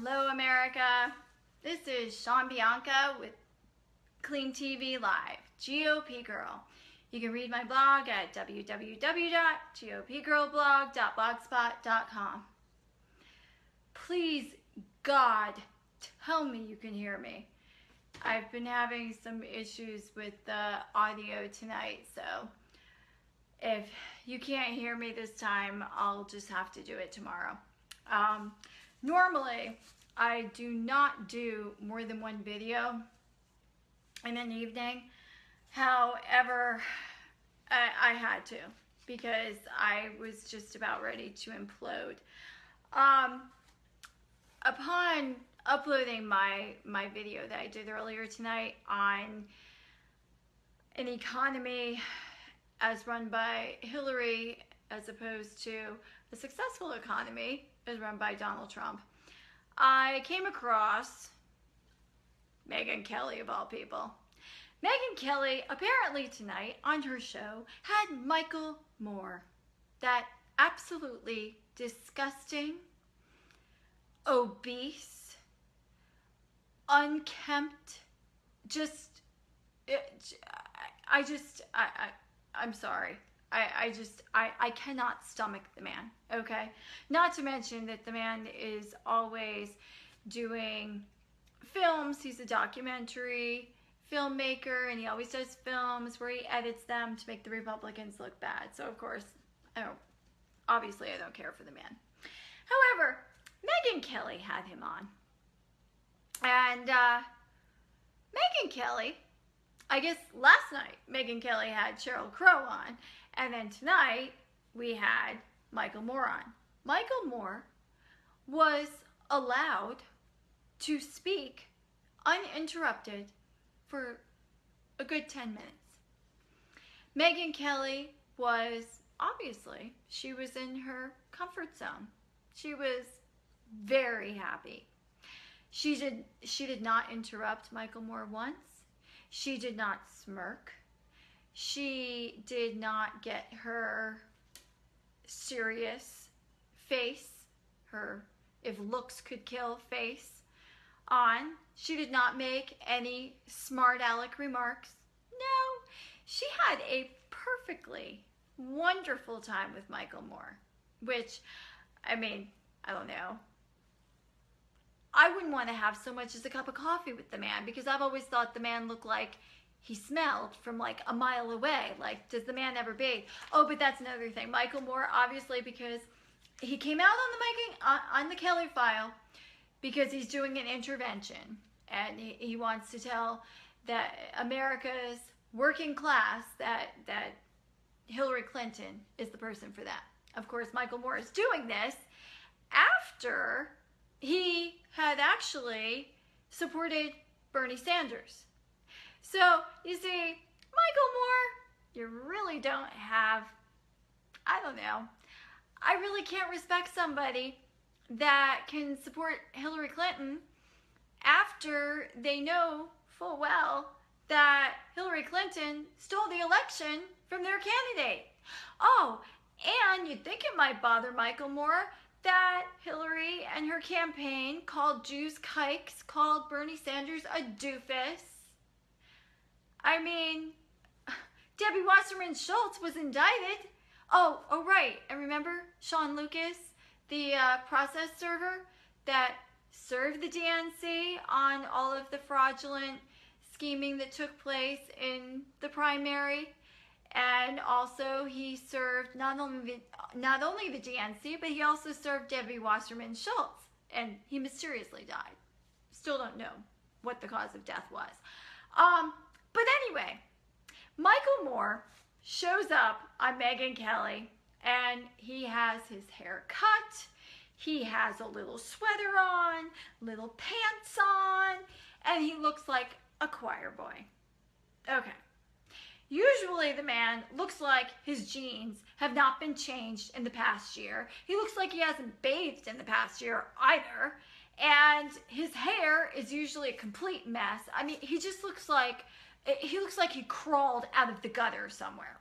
Hello, America. This is Bianca with Clean TV Live, GOP Girl. You can read my blog at www.gopgirlblog.blogspot.com. Please, God, tell me you can hear me. I've been having some issues with the audio tonight, so if you can't hear me this time, I'll just have to do it tomorrow. Normally, I do not do more than one video in an evening. However, I had to because I was just about ready to implode. Upon uploading my video that I did earlier tonight on an economy as run by Hillary as opposed to a successful economy as run by Donald Trump, I came across Megyn Kelly, of all people. Megyn Kelly apparently tonight on her show had Michael Moore, that absolutely disgusting, obese, unkempt, I'm sorry. I cannot stomach the man, okay? Not to mention that the man is always doing films. He's a documentary filmmaker, and he always does films where he edits them to make the Republicans look bad. So, of course, obviously I don't care for the man. However, Megyn Kelly had him on. And Megyn Kelly, I guess last night, Megyn Kelly had Sheryl Crow on. And then tonight, we had Michael Moore on. Michael Moore was allowed to speak uninterrupted for a good 10 minutes. Megyn Kelly was, obviously, she was in her comfort zone. She was very happy. She did not interrupt Michael Moore once. She did not smirk. She did not get her serious face, her if looks could kill face on. She did not make any smart aleck remarks. No, she had a perfectly wonderful time with Michael Moore, which, I mean, I don't know. I wouldn't want to have so much as a cup of coffee with the man because I've always thought the man looked like he smelled from like a mile away. Like, does the man ever bathe? Oh, but that's another thing. Michael Moore, obviously, because he came out on the Kelly file because he's doing an intervention, and he wants to tell that America's working class that Hillary Clinton is the person for that. Of course, Michael Moore is doing this after he had actually supported Bernie Sanders. So, you see, Michael Moore, you really don't have, I don't know, I really can't respect somebody that can support Hillary Clinton after they know full well that Hillary Clinton stole the election from their candidate. Oh, and you'd think it might bother Michael Moore that Hillary and her campaign called Jews kikes, called Bernie Sanders a doofus. I mean, Debbie Wasserman Schultz was indicted. Oh, right. And remember Sean Lucas, the process server that served the DNC on all of the fraudulent scheming that took place in the primary? And also he served not only the DNC, but he also served Debbie Wasserman Schultz. And he mysteriously died. Still don't know what the cause of death was. But anyway, Michael Moore shows up on Megyn Kelly, and he has his hair cut. He has a little sweater on, little pants on, and he looks like a choir boy. Okay. Usually the man looks like his jeans have not been changed in the past year. He looks like he hasn't bathed in the past year either. And his hair is usually a complete mess. I mean, he just looks like he crawled out of the gutter somewhere.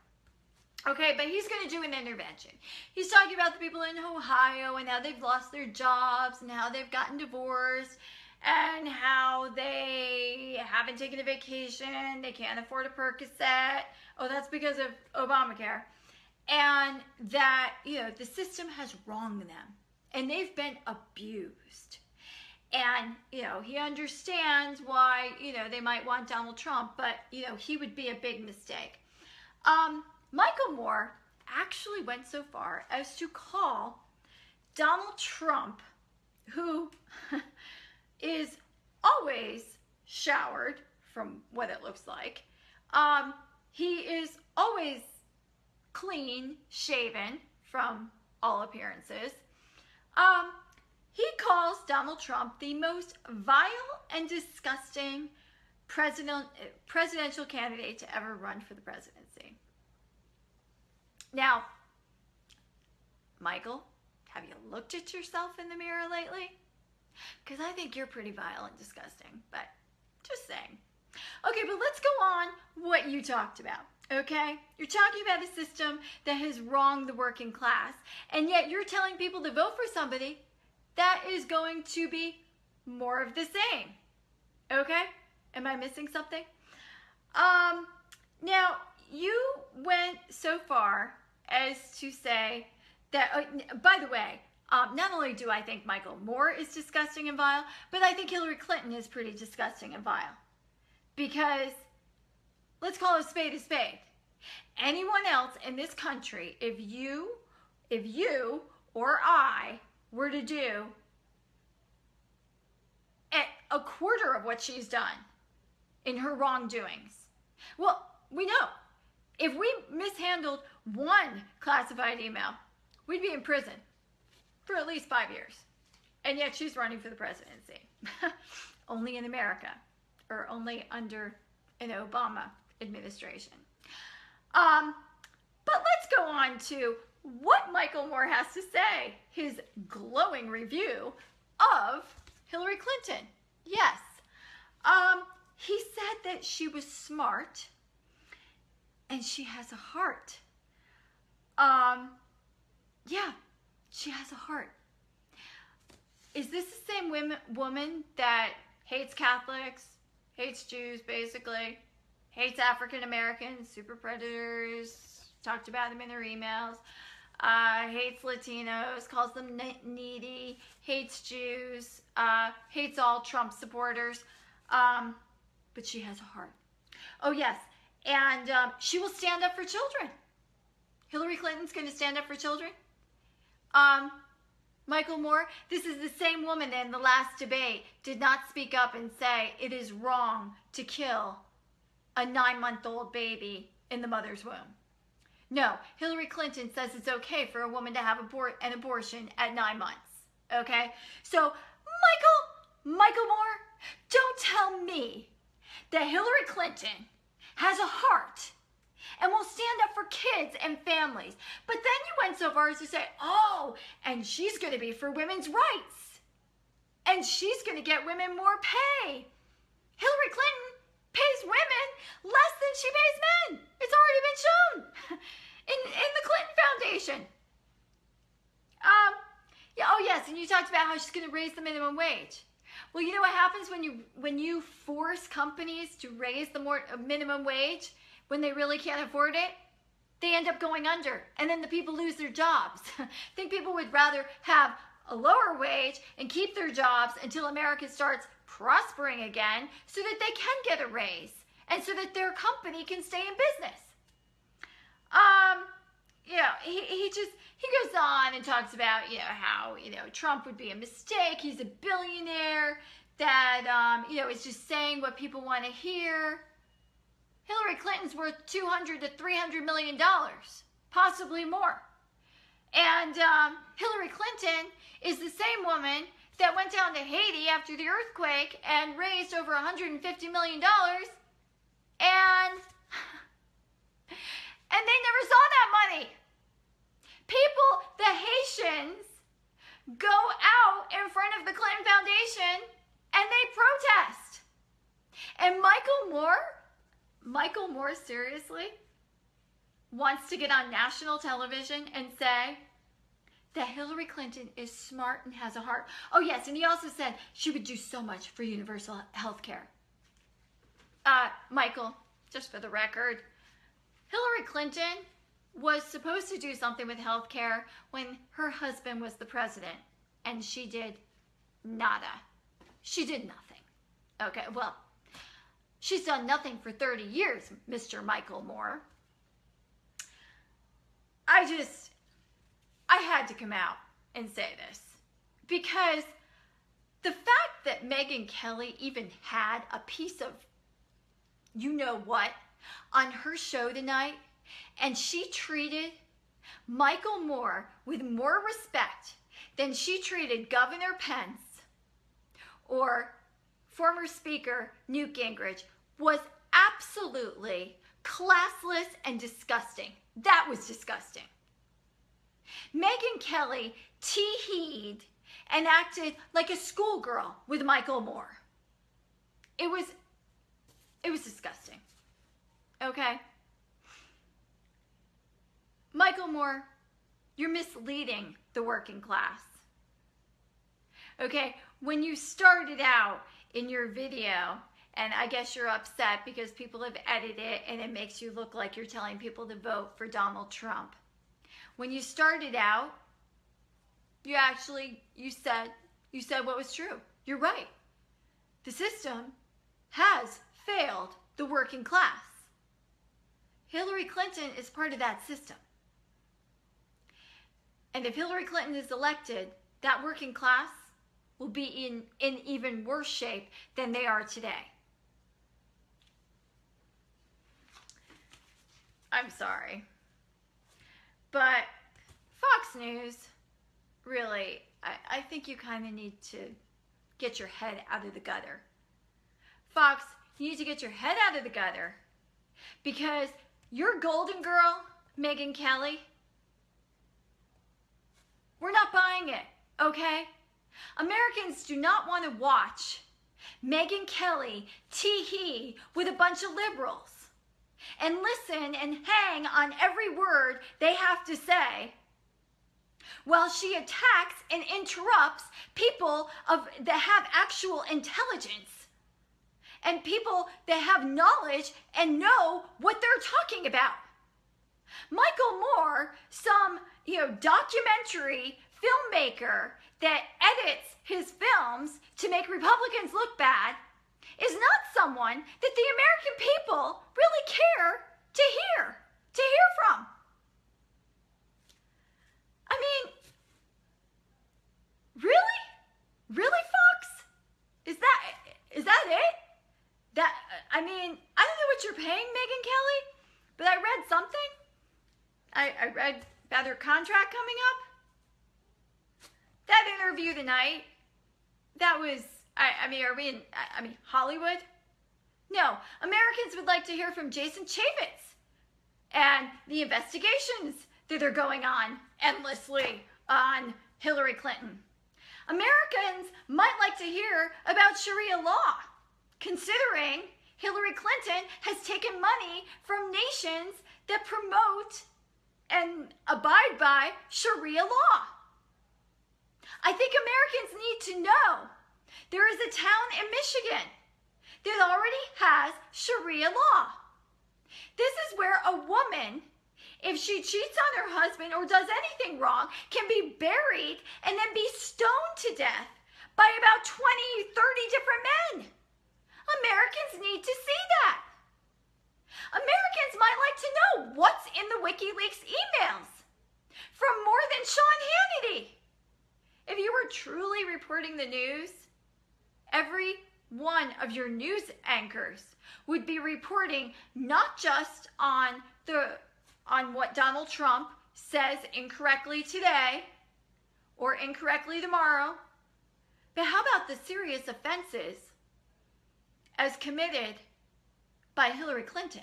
Okay, but he's going to do an intervention. He's talking about the people in Ohio and how they've lost their jobs and how they've gotten divorced and how they haven't taken a vacation, they can't afford a Percocet. Oh, that's because of Obamacare. And that, the system has wronged them and they've been abused. And, he understands why, they might want Donald Trump, but, he would be a big mistake. Michael Moore actually went so far as to call Donald Trump, who is always showered from what it looks like. He is always clean shaven from all appearances. He calls Donald Trump the most vile and disgusting presidential candidate to ever run for the presidency. Now, Michael, have you looked at yourself in the mirror lately? Because I think you're pretty vile and disgusting, but just saying. Okay, but let's go on what you talked about, okay? You're talking about a system that has wronged the working class, and yet you're telling people to vote for somebody that is going to be more of the same, okay? Am I missing something? Now, you went so far as to say that, by the way, not only do I think Michael Moore is disgusting and vile, but I think Hillary Clinton is pretty disgusting and vile. Because, let's call a spade a spade. Anyone else in this country, if you or I were to do a quarter of what she's done in her wrongdoings, well, we know. If we mishandled one classified email, we'd be in prison for at least 5 years. And yet she's running for the presidency. Only in America, or only under an Obama administration. But let's go on to what Michael Moore has to say, his glowing review of Hillary Clinton. Yes. He said that she was smart and she has a heart. Yeah, she has a heart. Is this the same woman that hates Catholics, hates Jews basically, hates African Americans, super predators, talked about them in their emails, hates Latinos, calls them needy, hates Jews, hates all Trump supporters, but she has a heart. Oh yes, and she will stand up for children. Hillary Clinton's going to stand up for children. Michael Moore, this is the same woman that in the last debate did not speak up and say it is wrong to kill a 9-month-old baby in the mother's womb. No, Hillary Clinton says it's okay for a woman to have an abortion at 9 months. Okay? So, Michael Moore, don't tell me that Hillary Clinton has a heart and will stand up for kids and families. But then you went so far as to say, oh, and she's going to be for women's rights. And she's going to get women more pay. Hillary Clinton pays women less than she pays men. It's already been shown in the Clinton Foundation. Yeah, oh yes, and you talked about how she's going to raise the minimum wage. Well, you know what happens when you force companies to raise the minimum wage when they really can't afford it? They end up going under, and then the people lose their jobs. I think people would rather have a lower wage and keep their jobs until America starts prospering again so that they can get a raise and so that their company can stay in business. He goes on and talks about, how, Trump would be a mistake. He's a billionaire that, is just saying what people want to hear. Hillary Clinton's worth $200 to $300 million, possibly more. And Hillary Clinton is the same woman that went down to Haiti after the earthquake and raised over $150 million, and they never saw that money. The Haitians, go out in front of the Clinton Foundation and they protest. And Michael Moore, seriously, wants to get on national television and say that Hillary Clinton is smart and has a heart. Oh yes, and he also said she would do so much for universal health care. Michael, just for the record, Hillary Clinton was supposed to do something with health care when her husband was the president, and she did nada. She did nothing. Okay, well, she's done nothing for 30 years, Mr. Michael Moore. I had to come out and say this because the fact that Megyn Kelly even had a piece of you know what on her show tonight, and she treated Michael Moore with more respect than she treated Governor Pence or former Speaker Newt Gingrich, was absolutely classless and disgusting. That was disgusting. Megyn Kelly tee-heed and acted like a schoolgirl with Michael Moore. It was disgusting. Okay? Michael Moore, you're misleading the working class. Okay? When you started out in your video, and I guess you're upset because people have edited it and it makes you look like you're telling people to vote for Donald Trump. When you started out, you said what was true. You're right. The system has failed the working class. Hillary Clinton is part of that system. And if Hillary Clinton is elected, that working class will be in even worse shape than they are today. I'm sorry. But Fox News, really, I think you kind of need to get your head out of the gutter. Fox, you need to get your head out of the gutter because your golden girl, Megyn Kelly, we're not buying it, okay? Americans do not want to watch Megyn Kelly tee-hee with a bunch of liberals and listen and hang on every word they have to say while she attacks and interrupts people that have actual intelligence and people that have knowledge and know what they're talking about. Michael Moore, some documentary filmmaker that edits his films to make Republicans look bad, is not someone that the American people really care to hear from. I mean, really? Really, Fox? Is that it? I mean, I don't know what you're paying Megyn Kelly, but I read something. I read about her contract coming up. That interview tonight, that was, are we in Hollywood? No, Americans would like to hear from Jason Chaffetz and the investigations that are going on endlessly on Hillary Clinton. Americans might like to hear about Sharia law, considering Hillary Clinton has taken money from nations that promote and abide by Sharia law. I think Americans need to know there is a town in Michigan that already has Sharia law. This is where a woman, if she cheats on her husband or does anything wrong, can be buried and then be stoned to death by about 20, 30 different men. Americans need to see that. Americans might like to know what's in the WikiLeaks emails from more than Sean Hannity. If you were truly reporting the news, every one of your news anchors would be reporting not just on what Donald Trump says incorrectly today or incorrectly tomorrow, but how about the serious offenses as committed by Hillary Clinton?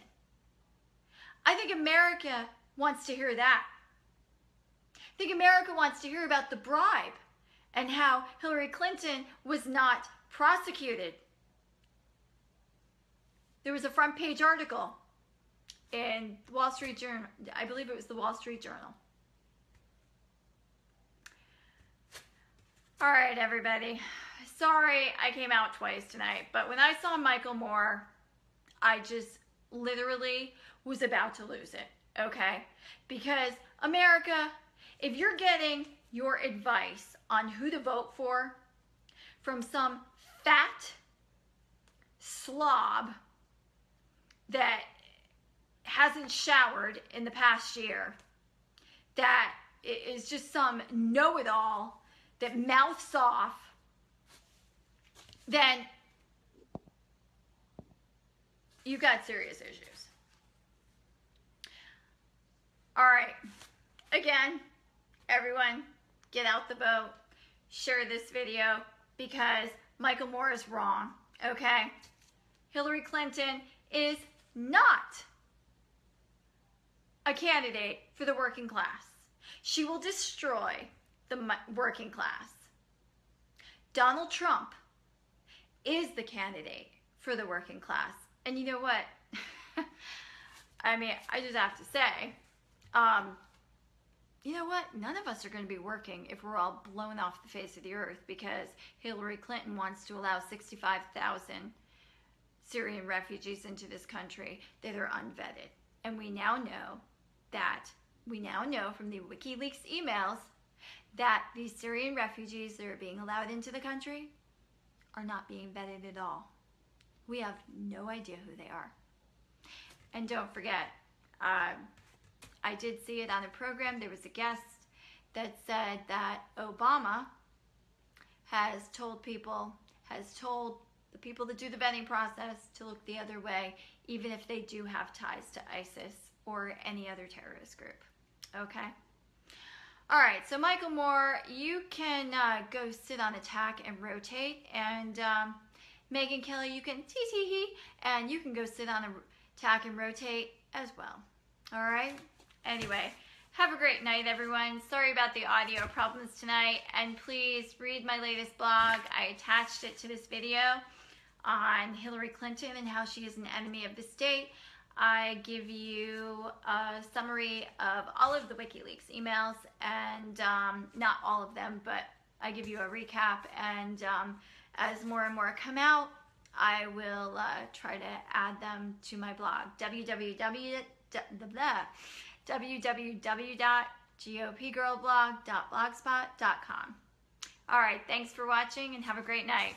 I think America wants to hear that. I think America wants to hear about the bribe and how Hillary Clinton was not prosecuted. There was a front page article in the Wall Street Journal. I believe it was the Wall Street Journal. All right, everybody. Sorry I came out twice tonight, but when I saw Michael Moore, I just literally was about to lose it, okay? Because America, if you're getting your advice on who to vote for from some fat slob that hasn't showered in the past year, that is just some know-it-all that mouths off, then you got serious issues. All right. Again, everyone, get out the vote. Share this video because Michael Moore is wrong, okay? Hillary Clinton is not a candidate for the working class. She will destroy the working class. Donald Trump is the candidate for the working class. And you know what? I mean, I just have to say, you know what? None of us are going to be working if we're all blown off the face of the earth because Hillary Clinton wants to allow 65,000 Syrian refugees into this country that are unvetted. And we now know from the WikiLeaks emails that these Syrian refugees that are being allowed into the country are not being vetted at all. We have no idea who they are. And don't forget, I did see it on a program. There was a guest that said that Obama has told the people that do the vetting process to look the other way, even if they do have ties to ISIS or any other terrorist group. Okay? All right, so Michael Moore, you can go sit on Attack and Rotate, and Megyn Kelly, you can and you can go sit on Attack and Rotate as well. All right? Anyway, have a great night, everyone. Sorry about the audio problems tonight, and please read my latest blog. I attached it to this video on Hillary Clinton and how she is an enemy of the state. I give you a summary of all of the WikiLeaks emails, and not all of them, but I give you a recap, and as more and more come out, I will try to add them to my blog, www.gopgirlblog.blogspot.com. All right, thanks for watching, and have a great night.